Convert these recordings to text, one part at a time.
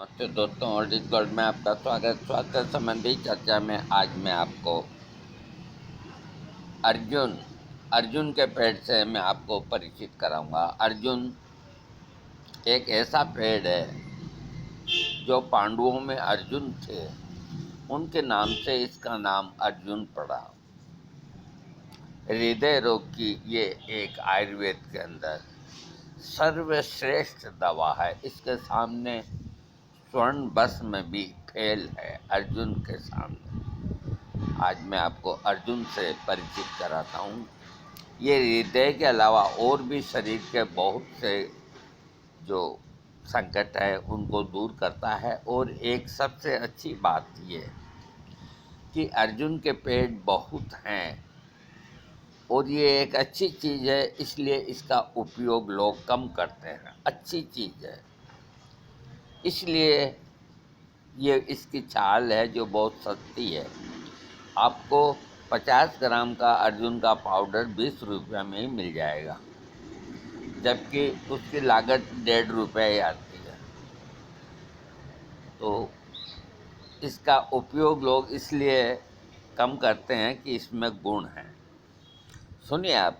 तो दोस्तों, old is gold में आपका स्वागत। स्वास्थ्य संबंधी चर्चा में आज मैं आपको अर्जुन अर्जुन के पेड़ से मैं आपको परिचित कराऊंगा। अर्जुन एक ऐसा पेड़ है जो पांडवों में अर्जुन थे, उनके नाम से इसका नाम अर्जुन पड़ा। हृदय रोग की ये एक आयुर्वेद के अंदर सर्वश्रेष्ठ दवा है। इसके सामने स्वर्ण भस्म भी फेल है अर्जुन के सामने। आज मैं आपको अर्जुन से परिचित कराता हूँ। ये हृदय के अलावा और भी शरीर के बहुत से जो संकट है उनको दूर करता है। और एक सबसे अच्छी बात ये कि अर्जुन के पेड़ बहुत हैं और ये एक अच्छी चीज़ है, इसलिए इसका उपयोग लोग कम करते हैं। अच्छी चीज़ है, इसलिए ये इसकी छाल है जो बहुत सस्ती है। आपको 50 ग्राम का अर्जुन का पाउडर 20 रुपये में ही मिल जाएगा, जबकि उसकी लागत 1.5 रुपये ही आती है। तो इसका उपयोग लोग इसलिए कम करते हैं कि इसमें गुण हैं। सुनिए आप,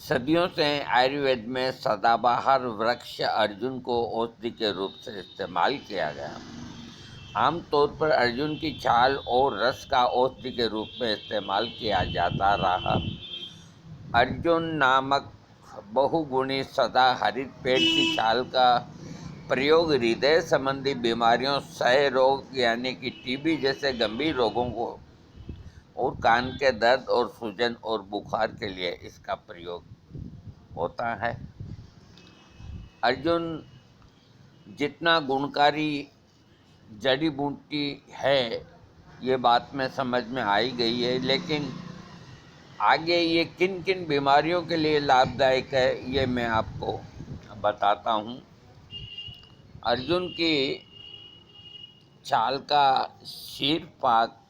सदियों से आयुर्वेद में सदाबहार वृक्ष अर्जुन को औषधि के रूप से इस्तेमाल किया गया। आमतौर पर अर्जुन की छाल और रस का औषधि के रूप में इस्तेमाल किया जाता रहा। अर्जुन नामक बहुगुणी सदाहरित पेड़ की छाल का प्रयोग हृदय संबंधी बीमारियों, क्षय रोग यानी कि टीबी जैसे गंभीर रोगों को और कान के दर्द और सूजन और बुखार के लिए इसका प्रयोग होता है। अर्जुन जितना गुणकारी जड़ी बूटी है, ये बात में समझ में आई गई है, लेकिन आगे ये किन किन बीमारियों के लिए लाभदायक है ये मैं आपको बताता हूँ। अर्जुन की छाल का शीर पाक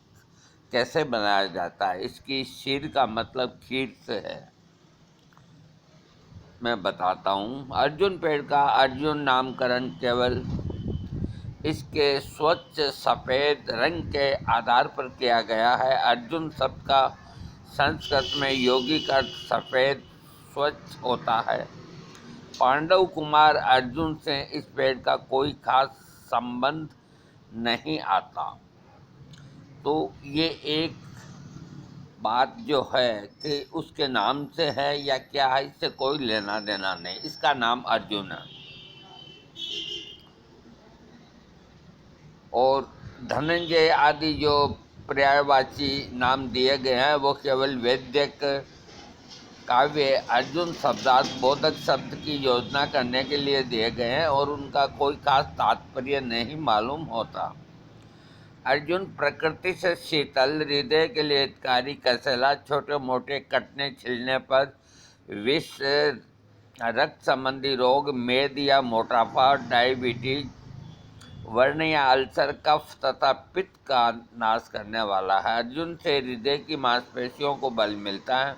कैसे बनाया जाता है, इसकी शीर का मतलब खीर से है, मैं बताता हूँ। अर्जुन पेड़ का अर्जुन नामकरण केवल इसके स्वच्छ सफ़ेद रंग के आधार पर किया गया है। अर्जुन शब्द का संस्कृत में यौगिक अर्थ सफ़ेद स्वच्छ होता है। पांडव कुमार अर्जुन से इस पेड़ का कोई खास संबंध नहीं आता। तो ये एक बात जो है कि उसके नाम से है या क्या है, इससे कोई लेना देना नहीं। इसका नाम अर्जुन है। और धनंजय आदि जो पर्यायवाची नाम दिए गए हैं वो केवल वैदिक काव्य अर्जुन शब्दार्थ बोधक शब्द की योजना करने के लिए दिए गए हैं और उनका कोई खास तात्पर्य नहीं मालूम होता। अर्जुन प्रकृति से शीतल, हृदय के लिए हितकारी, कसैला, छोटे मोटे कटने छिलने पर विष, रक्त संबंधी रोग, मेद या मोटापा, डायबिटीज, वर्ण या अल्सर, कफ तथा पित्त का नाश करने वाला है। अर्जुन से हृदय की मांसपेशियों को बल मिलता है।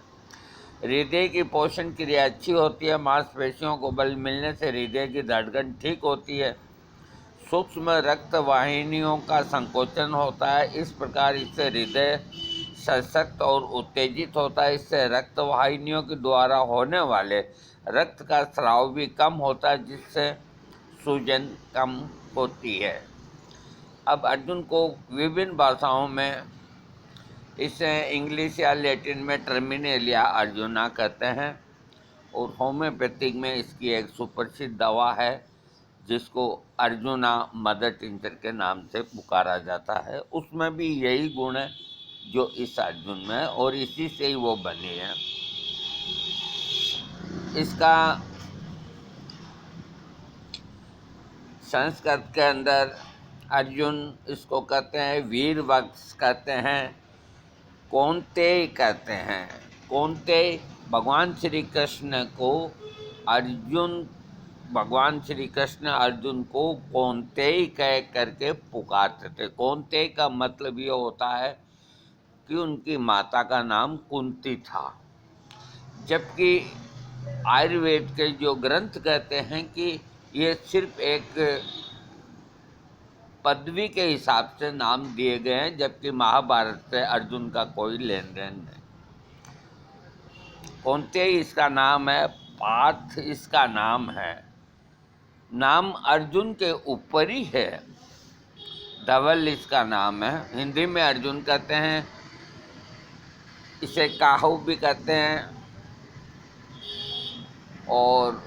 हृदय की पोषण क्रिया अच्छी होती है। मांसपेशियों को बल मिलने से हृदय की धड़कन ठीक होती है। सूक्ष्म रक्त वाहिनियों का संकोचन होता है। इस प्रकार इससे हृदय सशक्त और उत्तेजित होता है। इससे रक्त वाहिनियों के द्वारा होने वाले रक्त का स्राव भी कम होता है, जिससे सूजन कम होती है। अब अर्जुन को विभिन्न भाषाओं में इसे इंग्लिश या लैटिन में टर्मिनेलिया अर्जुना कहते हैं और होम्योपैथिक में इसकी एक सुप्रसिद्ध दवा है जिसको अर्जुना मदर टिंचर के नाम से पुकारा जाता है। उसमें भी यही गुण है जो इस अर्जुन में है और इसी से ही वो बनी है। इसका संस्कृत के अंदर अर्जुन इसको कहते हैं, वीर वक्ष कहते हैं, कौन्तेय कहते हैं। कौन्तेय भगवान श्री कृष्ण को भगवान श्री कृष्ण अर्जुन को कौन्तेय कह करके पुकारते थे। कौन्तेय का मतलब ये होता है कि उनकी माता का नाम कुंती था, जबकि आयुर्वेद के जो ग्रंथ कहते हैं कि ये सिर्फ एक पदवी के हिसाब से नाम दिए गए हैं, जबकि महाभारत से अर्जुन का कोई लेन देन नहीं। कौंतेय इसका नाम है, पार्थ इसका नाम है। नाम अर्जुन के ऊपर ही है। धवल इसका नाम है। हिंदी में अर्जुन कहते हैं, इसे काहू भी कहते हैं, और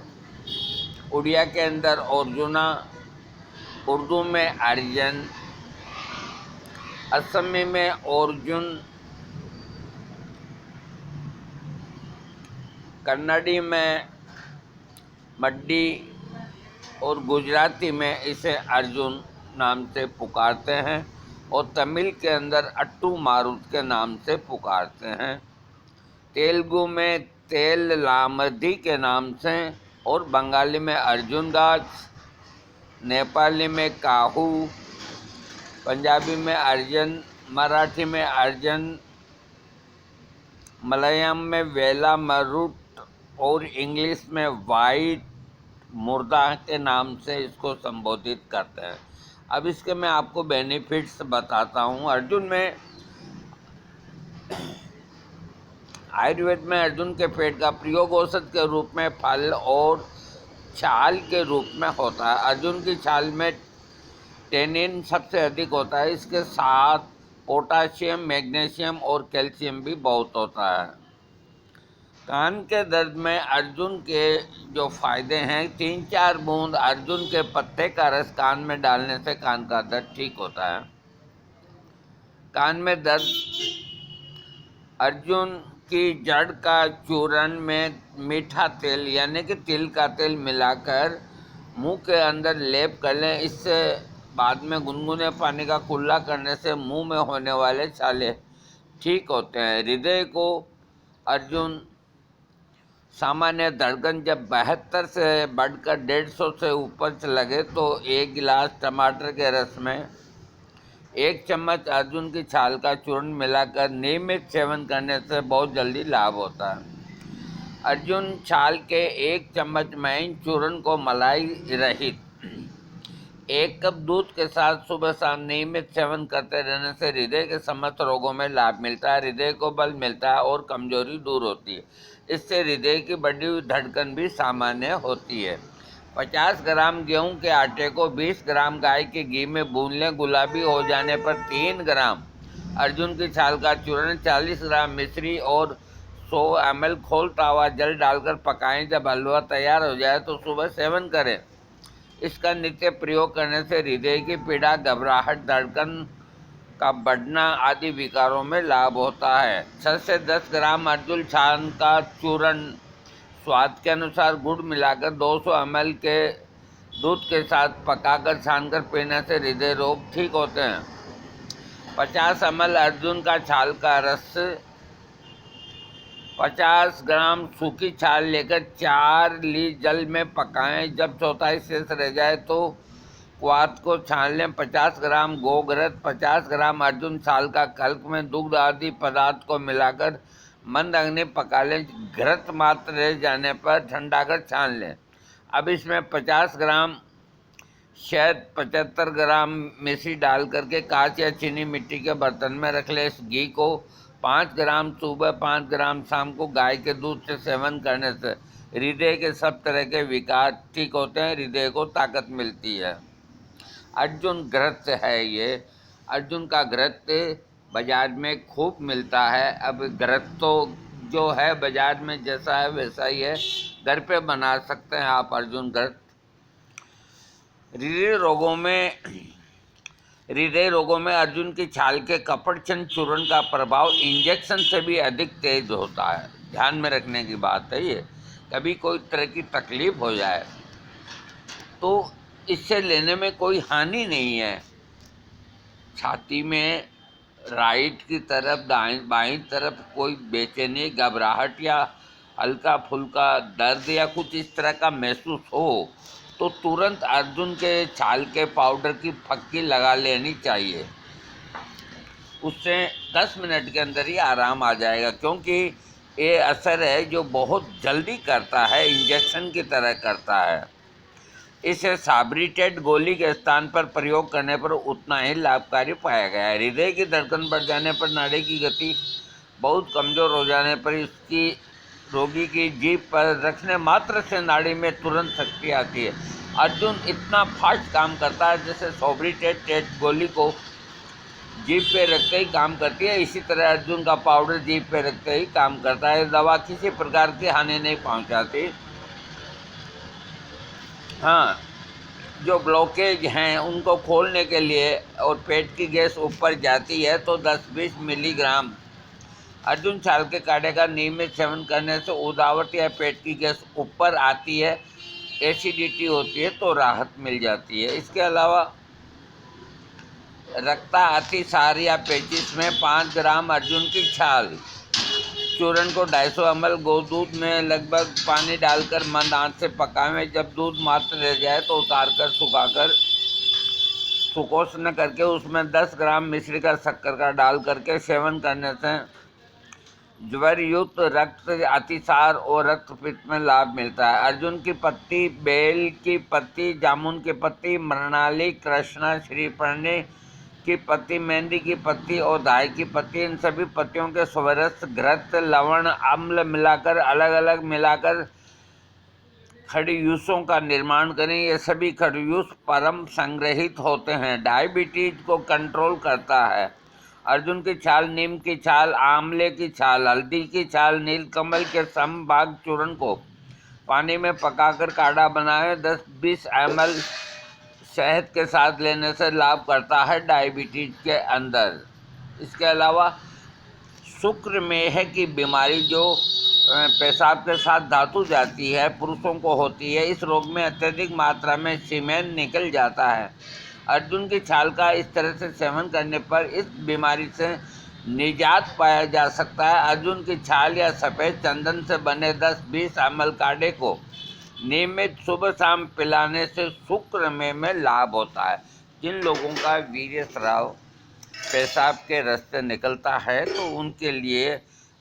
उड़िया के अंदर अर्जुना, उर्दू में अर्जन, असमी में अर्जुन, कन्नड़ी में मड्डी और गुजराती में इसे अर्जुन नाम से पुकारते हैं, और तमिल के अंदर अट्टू मारुत के नाम से पुकारते हैं। तेलुगु में तेल लामधी के नाम से, और बंगाली में अर्जुन गाछ, नेपाली में काहू, पंजाबी में अर्जन, मराठी में अर्जन, मलयालम में वेला मरुट, और इंग्लिश में वाइट मुर्दा के नाम से इसको संबोधित करते हैं। अब इसके मैं आपको बेनिफिट्स बताता हूँ। अर्जुन में, आयुर्वेद में अर्जुन के पेड़ का प्रयोग औषध के रूप में, फल और छाल के रूप में होता है। अर्जुन की छाल में टेनिन सबसे अधिक होता है। इसके साथ पोटाशियम, मैग्नीशियम और कैल्शियम भी बहुत होता है। कान के दर्द में अर्जुन के जो फायदे हैं, 3-4 बूंद अर्जुन के पत्ते का रस कान में डालने से कान का दर्द ठीक होता है। कान में दर्द, अर्जुन की जड़ का चूर्ण में मीठा तेल यानी कि तिल का तेल मिलाकर मुंह के अंदर लेप कर लें। इससे बाद में गुनगुने पानी का कुल्ला करने से मुंह में होने वाले छाले ठीक होते हैं। हृदय को अर्जुन, सामान्य धड़कन जब 72 से बढ़कर 150 से ऊपर लगे तो 1 गिलास टमाटर के रस में 1 चम्मच अर्जुन की छाल का चूर्ण मिलाकर नियमित सेवन करने से बहुत जल्दी लाभ होता है। अर्जुन छाल के 1 चम्मच में इन चूर्ण को मलाई रहित 1 कप दूध के साथ सुबह शाम नियमित सेवन करते रहने से हृदय के समस्त रोगों में लाभ मिलता है, हृदय को बल मिलता है और कमजोरी दूर होती है। इससे हृदय की बढ़ी हुई धड़कन भी सामान्य होती है। 50 ग्राम गेहूं के आटे को 20 ग्राम गाय के घी में भून लें। गुलाबी हो जाने पर 3 ग्राम अर्जुन की छाल का चूर्ण, 40 ग्राम मिश्री और 100 ml खोलता हुआ जल डालकर पकाएं। जब हलवा तैयार हो जाए तो सुबह सेवन करें। इसका नित्य प्रयोग करने से हृदय की पीड़ा, घबराहट, धड़कन का बढ़ना आदि विकारों में लाभ होता है। 6 से 10 ग्राम अर्जुन छाल का चूर्ण स्वाद के अनुसार गुड़ मिलाकर 200 ml के दूध के साथ पकाकर छानकर पीने से हृदय रोग ठीक होते हैं। 50 ml अर्जुन का छाल का रस, 50 ग्राम सूखी छाल लेकर 4 लीटर जल में पकाएं। जब चौथाई शेष रह जाए तो क्वाथ को छान लें। 50 ग्राम गोघृत, 50 ग्राम अर्जुन छाल का कल्क में दुग्ध आदि पदार्थ को मिलाकर मंद अग्नि पका लें। घृत मात्र रह जाने पर ठंडा कर छान लें। अब इसमें 50 ग्राम शहद, 75 ग्राम मिश्री डाल करके कांच या चीनी मिट्टी के बर्तन में रख लें। इस घी को 5 ग्राम सुबह, 5 ग्राम शाम को गाय के दूध से सेवन करने से हृदय के सब तरह के विकार ठीक होते हैं, हृदय को ताकत मिलती है। अर्जुन घृत है ये। अर्जुन का घृत बाजार में खूब मिलता है। अब घृत तो जो है बाजार में जैसा है वैसा ही है, घर पे बना सकते हैं आप अर्जुन घृत। हृदय रोगों में अर्जुन की छाल के कपड़चंद चूर्ण का प्रभाव इंजेक्शन से भी अधिक तेज होता है। ध्यान में रखने की बात है ये। कभी कोई तरह की तकलीफ हो जाए तो इससे लेने में कोई हानि नहीं है। छाती में राइट की तरफ, बाईं तरफ कोई बेचैनी, घबराहट या हल्का फुल्का दर्द या कुछ इस तरह का महसूस हो तो तुरंत अर्जुन के छाल के पाउडर की फक्की लगा लेनी चाहिए। उससे 10 मिनट के अंदर ही आराम आ जाएगा, क्योंकि ये असर है जो बहुत जल्दी करता है, इंजेक्शन की तरह करता है। इसे साब्रिटेट गोली के स्थान पर प्रयोग करने पर उतना ही लाभकारी पाया गया है। हृदय की धड़कन बढ़ जाने पर, नाड़ी की गति बहुत कमज़ोर हो जाने पर इसकी रोगी की जीभ पर रखने मात्र से नाड़ी में तुरंत शक्ति आती है। अर्जुन इतना फास्ट काम करता है जैसे साब्रिटेट गोली को जीभ पे रखते ही काम करती है, इसी तरह अर्जुन का पाउडर जीभ पे रखते ही काम करता है। दवा किसी प्रकार की हानि नहीं पहुंचाती। हाँ, जो ब्लॉकेज हैं उनको खोलने के लिए और पेट की गैस ऊपर जाती है तो 10-20 मिलीग्राम अर्जुन छाल के काढ़े का नियमित सेवन करने से उदावत या पेट की गैस ऊपर आती है, एसिडिटी होती है तो राहत मिल जाती है। इसके अलावा रक्ता अतिसार या पेचिश में 5 ग्राम अर्जुन की छाल चूर्ण को 250 ml गोदूध में लगभग पानी डालकर मंद आंच से पकाएं। जब दूध मात्र रह जाए तो उतारकर सुखाकर सुकोष्ण करके उसमें 10 ग्राम मिश्री का शक्कर का डाल करके सेवन करने से ज्वर युक्त रक्त अतिसार और रक्तपित्त में लाभ मिलता है। अर्जुन की पत्ती, बेल की पत्ती, जामुन की पत्ती, मृणाली, कृष्णा, श्रीपर्णी की पत्ती, मेहंदी की पत्ती और धाय की पत्ती, इन सभी पत्तियों के स्वरस, घृत, लवण, अम्ल मिलाकर अलग अलग मिलाकर खड़यूसों का निर्माण करें। ये सभी खड़यूस परम संग्रहित होते हैं, डायबिटीज को कंट्रोल करता है। अर्जुन की छाल, नीम की छाल, आंवले की छाल, हल्दी की छाल, नीलकमल के समभाग चूर्ण को पानी में पकाकर काढ़ा बनाएं। 10-20 ml शहद के साथ लेने से लाभ करता है डायबिटीज के अंदर। इसके अलावा शुक्रमेह की बीमारी जो पेशाब के साथ धातु जाती है पुरुषों को होती है, इस रोग में अत्यधिक मात्रा में सीमेन निकल जाता है। अर्जुन की छाल का इस तरह से सेवन करने पर इस बीमारी से निजात पाया जा सकता है। अर्जुन की छाल या सफ़ेद चंदन से बने 10-20 ml काढ़े को नियमित सुबह शाम पिलाने से शुक्रमेह में लाभ होता है। जिन लोगों का वीर्य स्राव पेशाब के रास्ते निकलता है तो उनके लिए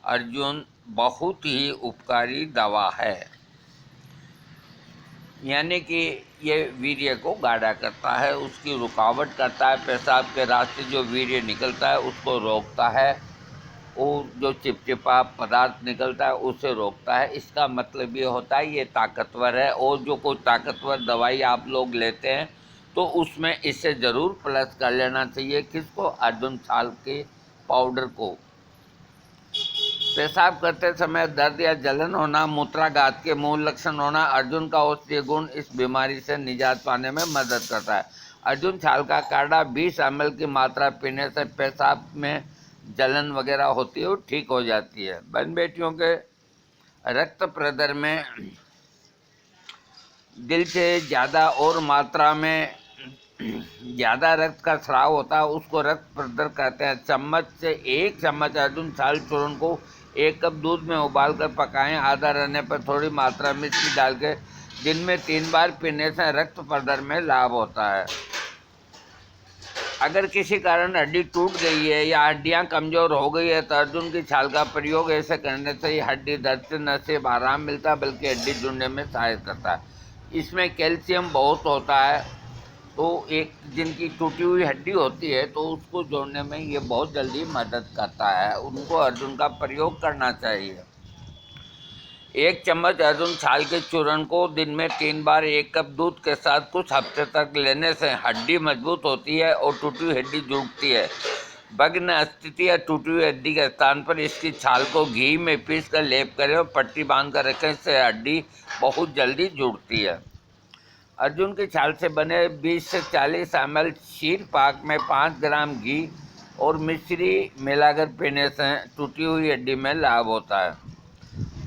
अर्जुन बहुत ही उपकारी दवा है, यानी कि ये वीर्य को गाढ़ा करता है, उसकी रुकावट करता है, पेशाब के रास्ते जो वीर्य निकलता है उसको रोकता है, वो जो चिपचिपा पदार्थ निकलता है उसे रोकता है। इसका मतलब ये होता है ये ताकतवर है। और जो कोई ताकतवर दवाई आप लोग लेते हैं तो उसमें इसे ज़रूर प्लस कर लेना चाहिए। किसको? अर्जुन छाल के पाउडर को। पेशाब करते समय दर्द या जलन होना, मूत्राघात के मूल लक्षण होना, अर्जुन का औषधीय गुण इस बीमारी से निजात पाने में मदद करता है। अर्जुन छाल का काढ़ा 20 ml की मात्रा पीने से पेशाब में जलन वगैरह होती है वो ठीक हो जाती है। बहन बेटियों के रक्त प्रदर में दिल से ज़्यादा और मात्रा में ज़्यादा रक्त का स्राव होता है उसको रक्त प्रदर कहते हैं। चम्मच से 1 चम्मच अर्जुन छाल चूर्ण को 1 कप दूध में उबाल कर पकाएं। आधा रहने पर थोड़ी मात्रा मिश्री डाल के दिन में 3 बार पीने से रक्त प्रदर में लाभ होता है। अगर किसी कारण हड्डी टूट गई है या हड्डियां कमज़ोर हो गई है तो अर्जुन की छाल का प्रयोग ऐसे करने से ही हड्डी दर्द से न सिर्फ आराम मिलता है बल्कि हड्डी जुड़ने में सहायता करता है। इसमें कैल्शियम बहुत होता है, तो एक जिनकी टूटी हुई हड्डी होती है तो उसको जोड़ने में ये बहुत जल्दी मदद करता है, उनको अर्जुन का प्रयोग करना चाहिए। 1 चम्मच अर्जुन छाल के चूर्ण को दिन में 3 बार 1 कप दूध के साथ कुछ हफ्ते तक लेने से हड्डी मजबूत होती है और टूटी हुई हड्डी जुड़ती है। भग्न स्थिति या टूटी हुई हड्डी के स्थान पर इसकी छाल को घी में पीस कर लेप करें और पट्टी बांध कर रखें, इससे हड्डी बहुत जल्दी जुड़ती है। अर्जुन की छाल से बने 20 से 40 ml क्षीर पाक में 5 ग्राम घी और मिश्री मिलाकर पीने से टूटी हुई हड्डी में लाभ होता है।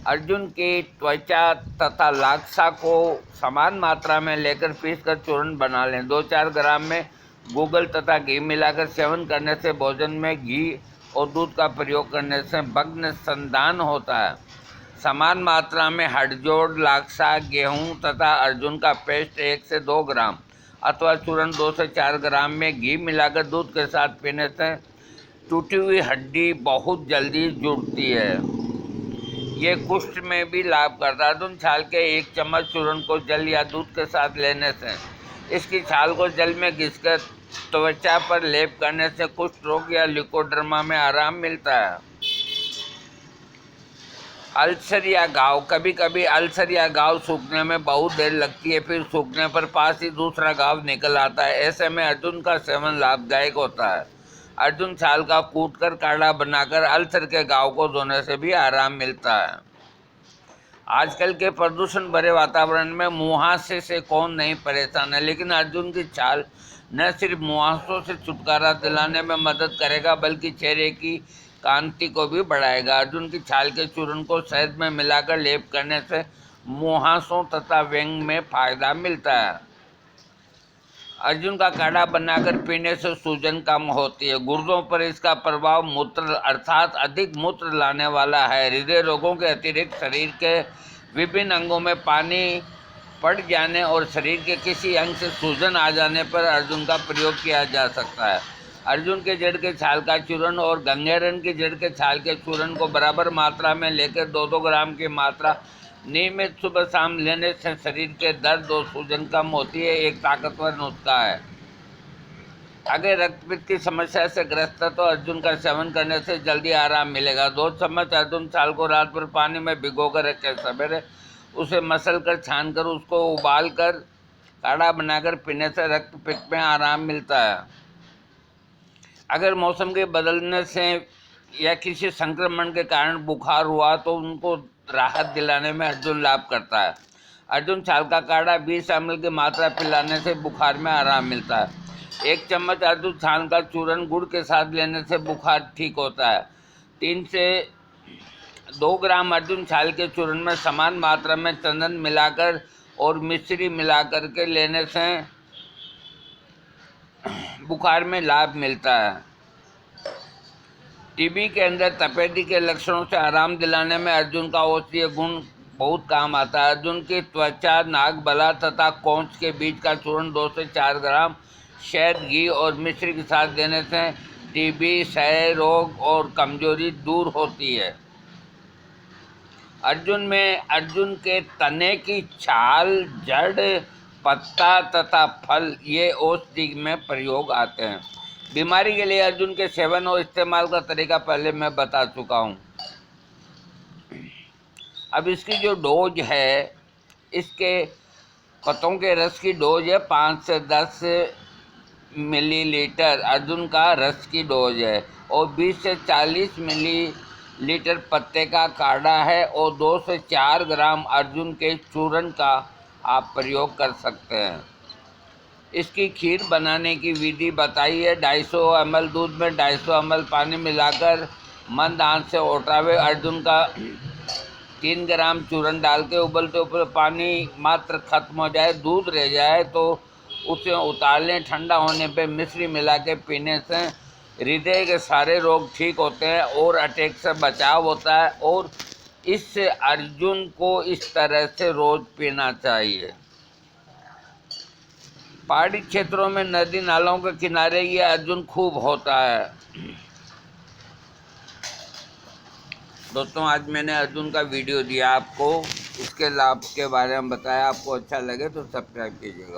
अर्जुन की त्वचा तथा लाक्षा को समान मात्रा में लेकर पीसकर चूर्ण बना लें। 2-4 ग्राम में गूगल तथा घी मिलाकर सेवन करने से भोजन में घी और दूध का प्रयोग करने से भग्न संधान होता है। समान मात्रा में हड़जोड़, लाक्षा, गेहूं तथा अर्जुन का पेस्ट 1 से 2 ग्राम अथवा चूर्ण 2 से 4 ग्राम में घी मिलाकर दूध के साथ पीने से टूटी हुई हड्डी बहुत जल्दी जुड़ती है। ये कुष्ठ में भी लाभ करता है। अर्जुन छाल के 1 चम्मच चूर्ण को जल या दूध के साथ लेने से, इसकी छाल को जल में घिसकर त्वचा पर लेप करने से कुष्ठ रोग या ल्यूकोड्रमा में आराम मिलता है। अल्सर या घाव, कभी कभी अल्सर या घाव सूखने में बहुत देर लगती है, फिर सूखने पर पास ही दूसरा घाव निकल आता है। ऐसे में अर्जुन का सेवन लाभदायक होता है। अर्जुन छाल का कूटकर काढ़ा बनाकर अल्सर के घाव को धोने से भी आराम मिलता है। आजकल के प्रदूषण भरे वातावरण में मुहासे से कौन नहीं परेशान है, लेकिन अर्जुन की छाल न सिर्फ मुहासों से छुटकारा दिलाने में मदद करेगा बल्कि चेहरे की कांति को भी बढ़ाएगा। अर्जुन की छाल के चूर्ण को शहद में मिलाकर लेप करने से मुहासों तथा व्यंग में फायदा मिलता है। अर्जुन का काढ़ा बनाकर पीने से सूजन कम होती है। गुर्दों पर इसका प्रभाव मूत्र अर्थात अधिक मूत्र लाने वाला है। हृदय रोगों के अतिरिक्त शरीर के विभिन्न अंगों में पानी पड़ जाने और शरीर के किसी अंग से सूजन आ जाने पर अर्जुन का प्रयोग किया जा सकता है। अर्जुन के जड़ के छाल का चूर्ण और गंगेरन की जड़ के छाल के चूर्ण को बराबर मात्रा में लेकर 2-2 ग्राम की मात्रा नियमित सुबह शाम लेने से शरीर के दर्द और सूजन कम होती है। एक ताकतवर नुस्खा है। अगर रक्तपित्त की समस्या से ग्रस्त है तो अर्जुन का सेवन करने से जल्दी आराम मिलेगा। 2 चम्मच अर्जुन छाल को रात भर पानी में भिगो कर रखें। सवेरे उसे मसल कर छान कर उसको उबाल कर काढ़ा बनाकर पीने से रक्तपित्त में आराम मिलता है। अगर मौसम के बदलने से या किसी संक्रमण के कारण बुखार हुआ तो उनको राहत दिलाने में अर्जुन लाभ करता है। अर्जुन छाल का काढ़ा 20 ml की मात्रा पिलाने से बुखार में आराम मिलता है। 1 चम्मच अर्जुन छाल का चूर्ण गुड़ के साथ लेने से बुखार ठीक होता है। 3 से 2 ग्राम अर्जुन छाल के चूर्ण में समान मात्रा में चंदन मिलाकर और मिश्री मिलाकर के लेने से बुखार में लाभ मिलता है। टीबी के अंदर तपेदी के लक्षणों से आराम दिलाने में अर्जुन का औषधीय गुण बहुत काम आता है। अर्जुन की त्वचा, नाक, बला तथा कोंच के बीच का चूर्ण 2 से 4 ग्राम शहद, घी और मिश्री के साथ देने से टीबी, क्षय रोग और कमजोरी दूर होती है। अर्जुन के तने की छाल, जड़, पत्ता तथा फल ये औषधि में प्रयोग आते हैं। बीमारी के लिए अर्जुन के सेवन और इस्तेमाल का तरीका पहले मैं बता चुका हूँ। अब इसकी जो डोज है, इसके पत्तों के रस की डोज है 5 से 10 मिलीलीटर अर्जुन का रस की डोज है और 20 से 40 मिलीलीटर पत्ते का काढ़ा है और 2 से 4 ग्राम अर्जुन के चूर्ण का आप प्रयोग कर सकते हैं। इसकी खीर बनाने की विधि बताई है। 250 ml दूध में 250 ml पानी मिलाकर मंद आंच से उठावे अर्जुन का 3 ग्राम चूर्ण डाल के उबलते ऊपर पानी मात्र खत्म हो जाए, दूध रह जाए तो उसे उतार लें। ठंडा होने पे मिश्री मिला के पीने से हृदय के सारे रोग ठीक होते हैं और अटैक से बचाव होता है और इससे अर्जुन को इस तरह से रोज पीना चाहिए। पहाड़ी क्षेत्रों में नदी नालों के किनारे ये अर्जुन खूब होता है। दोस्तों, आज मैंने अर्जुन का वीडियो दिया आपको, इसके लाभ के बारे में बताया। आपको अच्छा लगे तो सब्सक्राइब कीजिएगा।